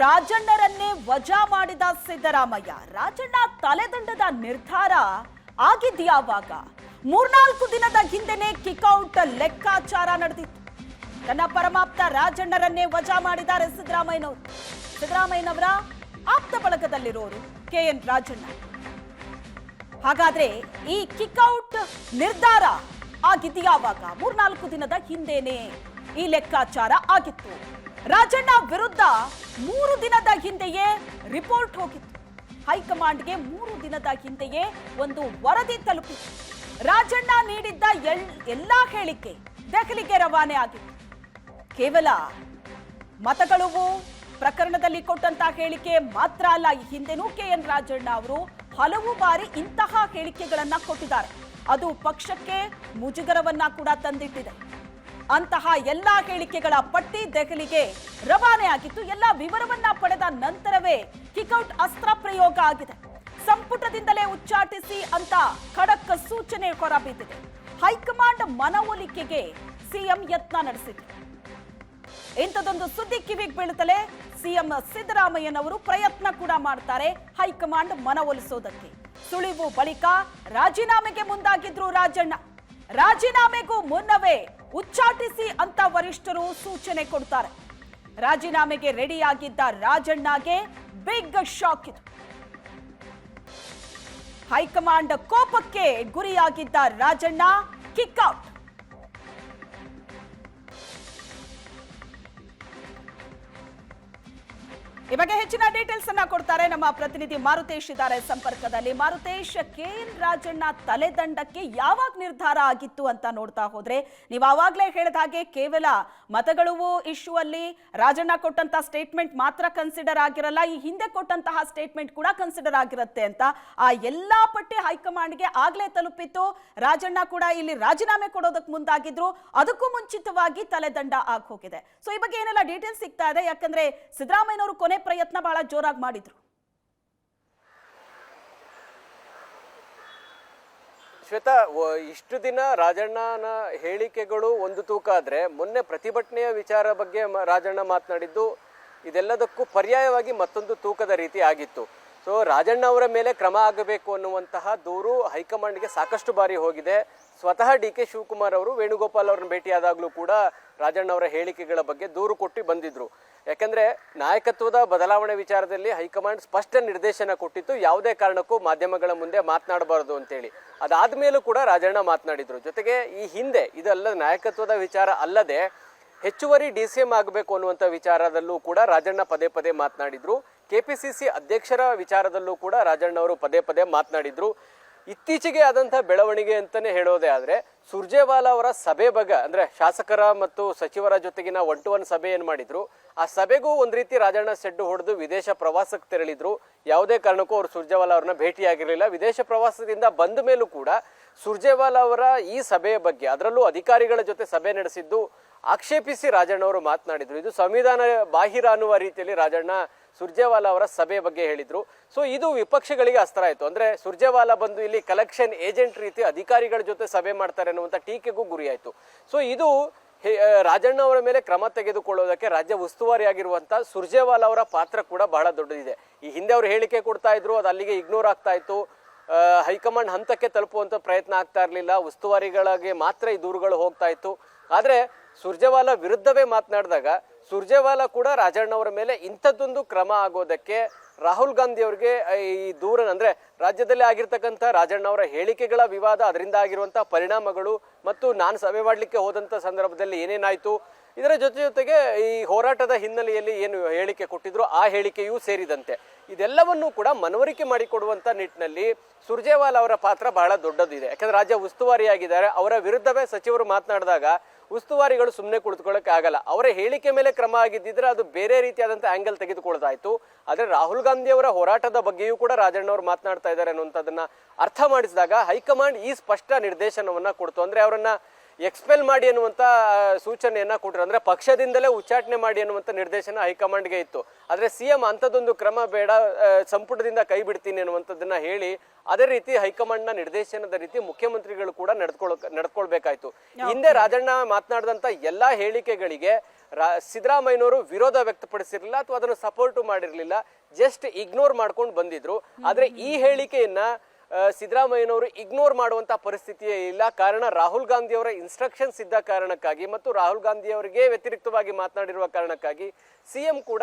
ರಾಜಣ್ಣರನ್ನೇ ವಜಾ ಮಾಡಿದ ಸಿದ್ದರಾಮಯ್ಯ. ರಾಜಣ್ಣ ತಲೆದಂಡದ ನಿರ್ಧಾರ ಆಗಿದ್ಯಾವಾಗ? 3-4 ದಿನದ ಹಿಂದೆನೇ ಕಿಕ್ಔಟ್ ಲೆಕ್ಕಾಚಾರ ನಡೆದಿತ್ತು. ತನ್ನ ಪರಮಾಪ್ತ ರಾಜಣ್ಣರನ್ನೇ ವಜಾ ಮಾಡಿದ್ದಾರೆ ಸಿದ್ದರಾಮಯ್ಯನವರು. ಸಿದ್ದರಾಮಯ್ಯನವರ ಆಪ್ತ ಬಳಗದಲ್ಲಿರೋರು KN ರಾಜಣ್ಣ. ಹಾಗಾದ್ರೆ ಈ ಕಿಕ್ಔಟ್ ನಿರ್ಧಾರ ಆಗಿದ್ಯಾವಾಗ? 3-4 ದಿನದ ಹಿಂದೆನೇ ಈ ಲೆಕ್ಕಾಚಾರ ಆಗಿತ್ತು. ರಾಜಣ್ಣ ವಿರುದ್ಧ 3 ದಿನದ ಹಿಂದೆಯೇ ರಿಪೋರ್ಟ್ ಹೋಗಿತ್ತು. ಹೈಕಮಾಂಡ್ಗೆ 3 ದಿನದ ಹಿಂದೆಯೇ ಒಂದು ವರದಿ ತಲುಪಿತ್ತು. ರಾಜಣ್ಣ ನೀಡಿದ್ದ ಎಲ್ಲಾ ಹೇಳಿಕೆ ದೆಹಲಿಗೆ ರವಾನೆ ಆಗಿತ್ತು. ಕೇವಲ ಮತಗಳು ಪ್ರಕರಣದಲ್ಲಿ ಕೊಟ್ಟಂತ ಹೇಳಿಕೆ ಮಾತ್ರ ಅಲ್ಲ, ಈ ಹಿಂದೆನೂ KN ರಾಜಣ್ಣ ಅವರು ಹಲವು ಬಾರಿ ಇಂತಹ ಹೇಳಿಕೆಗಳನ್ನ ಕೊಟ್ಟಿದ್ದಾರೆ. ಅದು ಪಕ್ಷಕ್ಕೆ ಮುಜುಗರವನ್ನ ಕೂಡ ತಂದಿಟ್ಟಿದೆ. ಅಂತಹ ಎಲ್ಲಾ ಹೇಳಿಕೆಗಳ ಪಟ್ಟಿ ದೆಹಲಿಗೆ ರವಾನೆ ಆಗಿತ್ತು. ಎಲ್ಲ ವಿವರವನ್ನ ಪಡೆದ ನಂತರವೇ ಕಿಕ್ಔಟ್ ಅಸ್ತ್ರ ಪ್ರಯೋಗ ಆಗಿದೆ. ಸಂಪುಟದಿಂದಲೇ ಉಚ್ಚಾಟಿಸಿ ಅಂತ ಖಡಕ್ ಸೂಚನೆ ಹೊರಬಿದ್ದಿದೆ. ಹೈಕಮಾಂಡ್ ಮನವೊಲಿಕೆಗೆ ಸಿಎಂ ಯತ್ನ ನಡೆಸಿದೆ. ಇಂಥದೊಂದು ಸುದ್ದಿ ಕಿವಿಗೆ ಬೀಳುತ್ತಲೇ ಸಿಎಂ ಸಿದ್ದರಾಮಯ್ಯನವರು ಪ್ರಯತ್ನ ಕೂಡ ಮಾಡ್ತಾರೆ ಹೈಕಮಾಂಡ್ ಮನವೊಲಿಸೋದಕ್ಕೆ. ಸುಳಿವು ಬಳಿಕ ರಾಜೀನಾಮೆಗೆ ಮುಂದಾಗಿದ್ರು ರಾಜಣ್ಣ. ರಾಜೀನಾಮೆಗೂ ಮುನ್ನವೇ ಉಚ್ಚಾಟಿಸಿ ಅಂತ ವರಿಷ್ಠರು ಸೂಚನೆ ಕೊಡ್ತಾರೆ. ರಾಜೀನಾಮೆಗೆ ರೆಡಿಯಾಗಿದ್ದ ರಾಜಣ್ಣಗೆ ಬಿಗ್ ಶಾಕ್ ಇದು. ಹೈಕಮಾಂಡ್ ಕೋಪಕ್ಕೆ ಗುರಿಯಾಗಿದ್ದ ರಾಜಣ್ಣ ಕಿಕ್ಔಟ್. ಈ ಬಗ್ಗೆ ಹೆಚ್ಚಿನ ಡೀಟೇಲ್ಸ್ ಅನ್ನ ಕೊಡ್ತಾರೆ ನಮ್ಮ ಪ್ರತಿನಿಧಿ ಮಾರುತೇಶ್ ಇದ್ದಾರೆ ಸಂಪರ್ಕದಲ್ಲಿ. ಮಾರುತೇಶ್, KN ರಾಜಣ್ಣ ತಲೆದಂಡಕ್ಕೆ ಯಾವಾಗ ನಿರ್ಧಾರ ಆಗಿತ್ತು ಅಂತ ನೋಡ್ತಾ ಹೋದ್ರೆ, ನೀವು ಆವಾಗಲೇ ಹೇಳಿದ ಹಾಗೆ ಕೇವಲ ಮತಗಳು ಇಶ್ಯೂ ಅಲ್ಲಿ ರಾಜಣ್ಣ ಕೊಟ್ಟಂತ ಸ್ಟೇಟ್ಮೆಂಟ್ ಮಾತ್ರ ಕನ್ಸಿಡರ್ ಆಗಿರಲ್ಲ, ಈ ಹಿಂದೆ ಕೊಟ್ಟಂತಹ ಸ್ಟೇಟ್ಮೆಂಟ್ ಕೂಡ ಕನ್ಸಿಡರ್ ಆಗಿರುತ್ತೆ ಅಂತ ಆ ಎಲ್ಲಾ ಪಟ್ಟಿ ಹೈಕಮಾಂಡ್ಗೆ ಆಗ್ಲೇ ತಲುಪಿತ್ತು. ರಾಜಣ್ಣ ಕೂಡ ಇಲ್ಲಿ ರಾಜೀನಾಮೆ ಕೊಡೋದಕ್ಕೆ ಮುಂದಾಗಿದ್ರು. ಅದಕ್ಕೂ ಮುಂಚಿತವಾಗಿ ತಲೆದಂಡ ಆಗಿ ಹೋಗಿದೆ. ಸೊ ಈ ಬಗ್ಗೆ ಏನೆಲ್ಲ ಡೀಟೇಲ್ಸ್ ಸಿಗ್ತಾ ಇದೆ? ಯಾಕಂದ್ರೆ ಸಿದ್ದರಾಮಯ್ಯನವರು ಕೊನೆ ಪ್ರಯತ್ನ ಬಹಳ ಜೋರಾಗಿ ಮಾಡಿದ್ರು. ಶ್ವೇತಾ, ಇಷ್ಟು ದಿನ ರಾಜಣ್ಣನ ಹೇಳಿಕೆಗಳು ಒಂದು ತೂಕ ಆದ್ರೆ, ಮೊನ್ನೆ ಪ್ರತಿಭಟನೆಯ ವಿಚಾರ ಬಗ್ಗೆ ರಾಜಣ್ಣ ಮಾತನಾಡಿದ್ದು ಇದೆಲ್ಲದಕ್ಕೂ ಪರ್ಯಾಯವಾಗಿ ಮತ್ತೊಂದು ತೂಕದ ರೀತಿ ಆಗಿತ್ತು. ಸೊ ರಾಜಣ್ಣ ಅವರ ಮೇಲೆ ಕ್ರಮ ಆಗಬೇಕು ಅನ್ನುವಂತಹ ದೂರು ಹೈಕಮಾಂಡ್ಗೆ ಸಾಕಷ್ಟು ಬಾರಿ ಹೋಗಿದೆ. ಸ್ವತಃ DK ಶಿವಕುಮಾರ್ ಅವರು ವೇಣುಗೋಪಾಲ್ ಅವರನ್ನ ಭೇಟಿಯಾದಾಗಲೂ ಕೂಡ ರಾಜಣ್ಣ ಅವರ ಹೇಳಿಕೆಗಳ ಬಗ್ಗೆ ದೂರು ಕೊಟ್ಟು ಬಂದಿದ್ರು. ಯಾಕಂದ್ರೆ ನಾಯಕತ್ವದ ಬದಲಾವಣೆ ವಿಚಾರದಲ್ಲಿ ಹೈಕಮಾಂಡ್ ಸ್ಪಷ್ಟ ನಿರ್ದೇಶನ ಕೊಟ್ಟಿತ್ತು, ಯಾವುದೇ ಕಾರಣಕ್ಕೂ ಮಾಧ್ಯಮಗಳ ಮುಂದೆ ಮಾತನಾಡಬಾರದು ಅಂತೇಳಿ. ಅದಾದ್ಮೇಲೂ ಕೂಡ ರಾಜಣ್ಣ ಮಾತನಾಡಿದ್ರು. ಜೊತೆಗೆ ಈ ಹಿಂದೆ ಇದಲ್ಲ, ನಾಯಕತ್ವದ ವಿಚಾರ ಅಲ್ಲದೆ ಹೆಚ್ಚುವರಿ DCM ಆಗಬೇಕು ಅನ್ನುವಂಥ ವಿಚಾರದಲ್ಲೂ ಕೂಡ ರಾಜಣ್ಣ ಪದೇ ಪದೇ ಮಾತನಾಡಿದ್ರು. KPCC ಅಧ್ಯಕ್ಷರ ವಿಚಾರದಲ್ಲೂ ಕೂಡ ರಾಜಣ್ಣ ಅವರು ಪದೇ ಪದೇ ಮಾತನಾಡಿದ್ರು. ಇತ್ತೀಚೆಗೆ ಆದಂಥ ಬೆಳವಣಿಗೆ ಅಂತಾನೆ ಹೇಳೋದೇ ಆದ್ರೆ, ಸುರ್ಜೇವಾಲಾ ಅವರ ಸಭೆ ಬಗ್ಗೆ, ಅಂದ್ರೆ ಶಾಸಕರ ಮತ್ತು ಸಚಿವರ ಜೊತೆಗಿನ 1-to-1 ಸಭೆ ಏನ್ ಮಾಡಿದ್ರು, ಆ ಸಭೆಗೂ ಒಂದ್ ರೀತಿ ರಾಜಣ್ಣ ಸೆಡ್ಡು ಹೊಡೆದು ವಿದೇಶ ಪ್ರವಾಸಕ್ಕೆ ತೆರಳಿದ್ರು. ಯಾವುದೇ ಕಾರಣಕ್ಕೂ ಅವರು ಸುರ್ಜೇವಾಲಾ ಅವ್ರನ್ನ ಭೇಟಿಯಾಗಿರಲಿಲ್ಲ. ವಿದೇಶ ಪ್ರವಾಸದಿಂದ ಬಂದ ಮೇಲೂ ಕೂಡ ಸುರ್ಜೇವಾಲಾ ಅವರ ಈ ಸಭೆಯ ಬಗ್ಗೆ, ಅದರಲ್ಲೂ ಅಧಿಕಾರಿಗಳ ಜೊತೆ ಸಭೆ ನಡೆಸಿದ್ದು ಆಕ್ಷೇಪಿಸಿ ರಾಜಣ್ಣ ಅವರು ಮಾತನಾಡಿದ್ರು. ಇದು ಸಂವಿಧಾನ ಬಾಹಿರ ಅನ್ನುವ ರೀತಿಯಲ್ಲಿ ರಾಜಣ್ಣ ಸುರ್ಜೇವಾಲಾ ಅವರ ಸಭೆ ಬಗ್ಗೆ ಹೇಳಿದ್ರು. ಸೊ ಇದು ವಿಪಕ್ಷಗಳಿಗೆ ಅಸ್ತ್ರ ಆಯ್ತು. ಅಂದ್ರೆ ಸುರ್ಜೇವಾಲಾ ಬಂದು ಇಲ್ಲಿ ಕಲೆಕ್ಷನ್ ಏಜೆಂಟ್ ರೀತಿ ಅಧಿಕಾರಿಗಳ ಜೊತೆ ಸಭೆ ಮಾಡ್ತಾರೆ ಅನ್ನುವಂಥ ಟೀಕೆಗೂ ಗುರಿ ಆಯ್ತು. ಸೊ ಇದು ರಾಜಣ್ಣ ಅವರ ಮೇಲೆ ಕ್ರಮ ತೆಗೆದುಕೊಳ್ಳೋದಕ್ಕೆ ರಾಜ್ಯ ಉಸ್ತುವಾರಿಯಾಗಿರುವಂತ ಸುರ್ಜೇವಾಲಾ ಅವರ ಪಾತ್ರ ಕೂಡ ಬಹಳ ದೊಡ್ಡದಿದೆ. ಈ ಹಿಂದೆ ಅವರು ಹೇಳಿಕೆ ಕೊಡ್ತಾ ಇದ್ರು, ಅದು ಅಲ್ಲಿಗೆ ಇಗ್ನೋರ್ ಆಗ್ತಾ ಇತ್ತು. ಹೈಕಮಾಂಡ್ ಹಂತಕ್ಕೆ ತಲುಪುವಂತ ಪ್ರಯತ್ನ ಆಗ್ತಾ ಇರಲಿಲ್ಲ. ಉಸ್ತುವಾರಿಗಳಿಗೆ ಮಾತ್ರ ಈ ದೂರುಗಳು ಹೋಗ್ತಾ ಇತ್ತು. ಆದ್ರೆ ಸುರ್ಜೇವಾಲಾ ವಿರುದ್ಧವೇ ಮಾತನಾಡಿದಾಗ ಸುರ್ಜೇವಾಲಾ ಕೂಡ ರಾಜಣ್ಣ ಅವರ ಮೇಲೆ ಇಂಥದ್ದೊಂದು ಕ್ರಮ ಆಗೋದಕ್ಕೆ ರಾಹುಲ್ ಗಾಂಧಿ ಅವರಿಗೆ ಈ ದೂರ, ಅಂದ್ರೆ ರಾಜ್ಯದಲ್ಲಿ ಆಗಿರ್ತಕ್ಕಂಥ ರಾಜಣ್ಣ ಅವರ ಹೇಳಿಕೆಗಳ ವಿವಾದ, ಅದರಿಂದ ಆಗಿರುವಂತಹ ಪರಿಣಾಮಗಳು ಮತ್ತು ನಾನು ಸಭೆ ಮಾಡಲಿಕ್ಕೆ ಹೋದಂತ ಸಂದರ್ಭದಲ್ಲಿ ಏನೇನಾಯ್ತು, ಇದರ ಜೊತೆಗೆ ಈ ಹೋರಾಟದ ಹಿನ್ನೆಲೆಯಲ್ಲಿ ಏನು ಹೇಳಿಕೆ ಕೊಟ್ಟಿದ್ರು ಆ ಹೇಳಿಕೆಯೂ ಸೇರಿದಂತೆ ಇದೆಲ್ಲವನ್ನೂ ಕೂಡ ಮನವರಿಕೆ ಮಾಡಿಕೊಡುವಂತ ನಿಟ್ಟಿನಲ್ಲಿ ಸುರ್ಜೇವಾಲಾ ಅವರ ಪಾತ್ರ ಬಹಳ ದೊಡ್ಡದಿದೆ. ಯಾಕಂದ್ರೆ ರಾಜ್ಯ ಉಸ್ತುವಾರಿಯಾಗಿದ್ದಾರೆ. ಅವರ ವಿರುದ್ಧವೇ ಸಚಿವರು ಮಾತನಾಡಿದಾಗ ಉಸ್ತುವಾರಿಗಳು ಸುಮ್ಮನೆ ಕುಳಿತುಕೊಳ್ಳಕ್ಕೆ ಆಗಲ್ಲ. ಅವರ ಹೇಳಿಕೆ ಮೇಲೆ ಕ್ರಮ ಆಗಿದ್ದಿದ್ರೆ ಅದು ಬೇರೆ ರೀತಿಯಾದಂಥ ಆಂಗಲ್ ತೆಗೆದುಕೊಳ್ಳೋದಾಯ್ತು. ಆದ್ರೆ ರಾಹುಲ್ ಗಾಂಧಿ ಅವರ ಹೋರಾಟದ ಬಗ್ಗೆಯೂ ಕೂಡ ರಾಜಣ್ಣ ಅವರು ಮಾತನಾಡ್ತಾ ಇದ್ದಾರೆ ಅನ್ನುವಂಥದ್ದನ್ನ ಅರ್ಥ ಮಾಡಿಸಿದಾಗ ಹೈಕಮಾಂಡ್ ಈ ಸ್ಪಷ್ಟ ನಿರ್ದೇಶನವನ್ನ ಕೊಡ್ತು. ಅಂದ್ರೆ ಅವರನ್ನ ಎಕ್ಸ್ಪೆಲ್ ಮಾಡಿ ಅನ್ನುವಂಥ ಸೂಚನೆಯನ್ನ ಕೊಟ್ಟರು. ಅಂದ್ರೆ ಪಕ್ಷದಿಂದಲೇ ಉಚ್ಚಾಟನೆ ಮಾಡಿ ಅನ್ನುವಂಥ ನಿರ್ದೇಶನ ಹೈಕಮಾಂಡ್ಗೆ ಇತ್ತು. ಆದ್ರೆ CM ಅಂಥದ್ದೊಂದು ಕ್ರಮ ಬೇಡ, ಸಂಪುಟದಿಂದ ಕೈ ಬಿಡ್ತೀನಿ ಅನ್ನುವಂಥದ್ದನ್ನ ಹೇಳಿ ಅದೇ ರೀತಿ ಹೈಕಮಾಂಡ್ನ ನಿರ್ದೇಶನದ ರೀತಿ ಮುಖ್ಯಮಂತ್ರಿಗಳು ಕೂಡ ನಡ್ಕೊಳ್ಬೇಕಾಯ್ತು. ಹಿಂದೆ ರಾಜಣ್ಣ ಮಾತನಾಡಿದಂತ ಎಲ್ಲಾ ಹೇಳಿಕೆಗಳಿಗೆ ಸಿದ್ದರಾಮಯ್ಯನವರು ವಿರೋಧ ವ್ಯಕ್ತಪಡಿಸಿರಲಿಲ್ಲ ಅಥವಾ ಅದನ್ನು ಸಪೋರ್ಟು ಮಾಡಿರಲಿಲ್ಲ, ಜಸ್ಟ್ ಇಗ್ನೋರ್ ಮಾಡ್ಕೊಂಡು ಬಂದಿದ್ರು. ಆದ್ರೆ ಈ ಹೇಳಿಕೆಯನ್ನ ಸಿದ್ದರಾಮಯ್ಯನವರು ಇಗ್ನೋರ್ ಮಾಡುವಂತ ಪರಿಸ್ಥಿತಿಯೇ ಇಲ್ಲ. ಕಾರಣ ರಾಹುಲ್ ಗಾಂಧಿ ಅವರ ಇನ್ಸ್ಟ್ರಕ್ಷನ್ಸ್ ಇದ್ದ ಕಾರಣಕ್ಕಾಗಿ ಮತ್ತು ರಾಹುಲ್ ಗಾಂಧಿ ಅವರಿಗೆ ವ್ಯತಿರಿಕ್ತವಾಗಿ ಮಾತನಾಡಿರುವ ಕಾರಣಕ್ಕಾಗಿ ಸಿಎಂ ಕೂಡ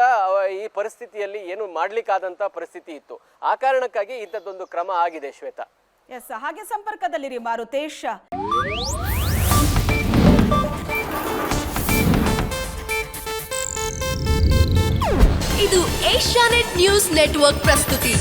ಈ ಪರಿಸ್ಥಿತಿಯಲ್ಲಿ ಏನು ಮಾಡ್ಲಿಕ್ಕಾದಂತ ಪರಿಸ್ಥಿತಿ ಇತ್ತು. ಆ ಕಾರಣಕ್ಕಾಗಿ ಇಂಥದ್ದೊಂದು ಕ್ರಮ ಆಗಿದೆ. ಶ್ವೇತಾ, ಎಸ್, ಹಾಗೆ ಸಂಪರ್ಕದಲ್ಲಿರಿ ಮಾರುತೇಶ್. ಇದು ಏಷ್ಯಾನೆಟ್ ನ್ಯೂಸ್ ನೆಟ್ವರ್ಕ್ ಪ್ರಸ್ತುತಿ.